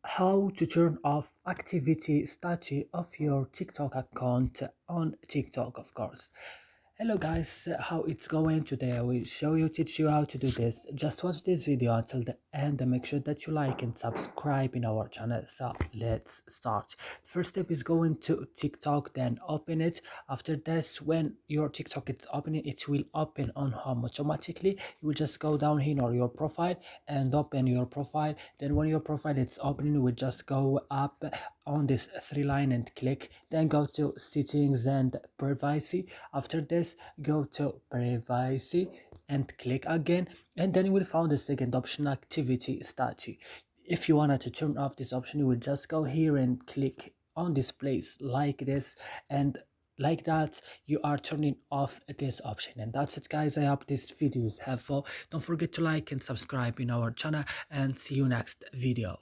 How to turn off activity status of your TikTok account on TikTok, of course. Hello guys, how it's going today? I will teach you how to do this. Just watch this video until the end and make sure that you like and subscribe in our channel. So let's start. First step is going to TikTok, then open it. After this, when your TikTok is opening, it will open on home automatically. You will just go down here on your profile and open your profile. Then when your profile is opening, you will just go up on this three line and click, then go to settings and privacy. After this, go to privacy and click again, and then you will find the second option, activity status. If you wanted to turn off this option, you will just go here and click on this place like this, and like that you are turning off this option. And that's it guys, I hope this video is helpful. Don't forget to like and subscribe in our channel, and see you next video.